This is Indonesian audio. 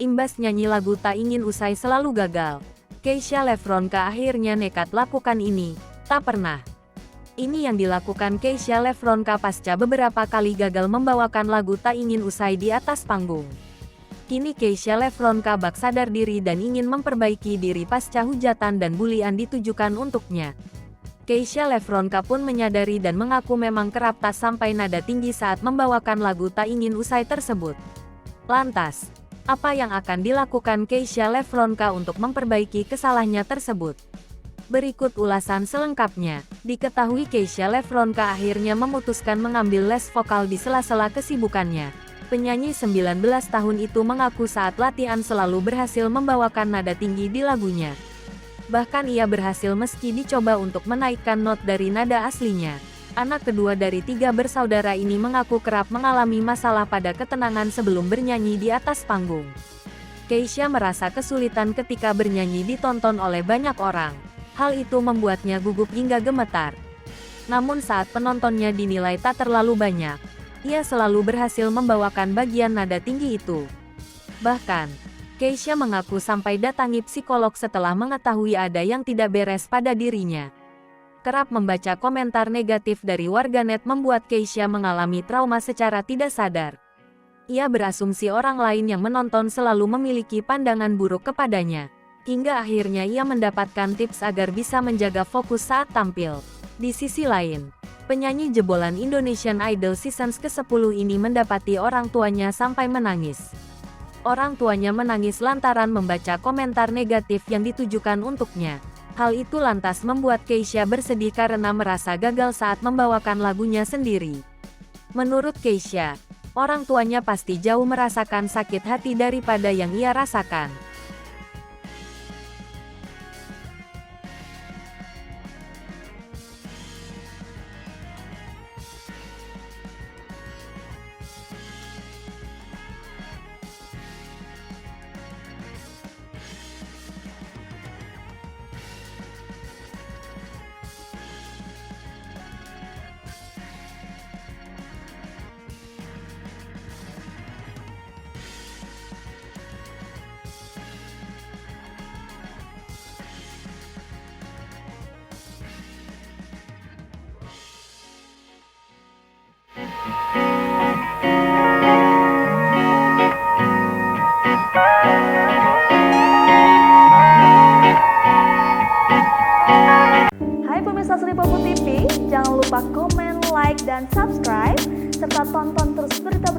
Imbas nyanyi lagu Tak Ingin Usai selalu gagal, Keisha Lefronka akhirnya nekat lakukan ini. Tak pernah. Ini yang dilakukan Keisha Lefronka pasca beberapa kali gagal membawakan lagu Tak Ingin Usai di atas panggung. Kini Keisha Lefronka bak sadar diri dan ingin memperbaiki diri pasca hujatan dan bulian ditujukan untuknya. Keisha Lefronka pun menyadari dan mengaku memang kerap tak sampai nada tinggi saat membawakan lagu Tak Ingin Usai tersebut. Lantas, apa yang akan dilakukan Keisha Lefronka untuk memperbaiki kesalahannya tersebut? Berikut ulasan selengkapnya. Diketahui Keisha Lefronka akhirnya memutuskan mengambil les vokal di sela-sela kesibukannya. Penyanyi 19 tahun itu mengaku saat latihan selalu berhasil membawakan nada tinggi di lagunya. Bahkan ia berhasil meski dicoba untuk menaikkan not dari nada aslinya. Anak kedua dari 3 bersaudara ini mengaku kerap mengalami masalah pada ketenangan sebelum bernyanyi di atas panggung. Keisha merasa kesulitan ketika bernyanyi ditonton oleh banyak orang. Hal itu membuatnya gugup hingga gemetar. Namun saat penontonnya dinilai tak terlalu banyak, ia selalu berhasil membawakan bagian nada tinggi itu. Bahkan, Keisha mengaku sampai datangi psikolog setelah mengetahui ada yang tidak beres pada dirinya. Kerap membaca komentar negatif dari warganet membuat Keisha mengalami trauma secara tidak sadar. Ia berasumsi orang lain yang menonton selalu memiliki pandangan buruk kepadanya. Hingga akhirnya ia mendapatkan tips agar bisa menjaga fokus saat tampil. Di sisi lain, penyanyi jebolan Indonesian Idol Seasons ke-10 ini mendapati orang tuanya sampai menangis. Orang tuanya menangis lantaran membaca komentar negatif yang ditujukan untuknya. Hal itu lantas membuat Keisha bersedih karena merasa gagal saat membawakan lagunya sendiri. Menurut Keisha, orang tuanya pasti jauh merasakan sakit hati daripada yang ia rasakan. Hai pemirsa Sri Popo TV, jangan lupa komen, like, dan subscribe, serta tonton terus berita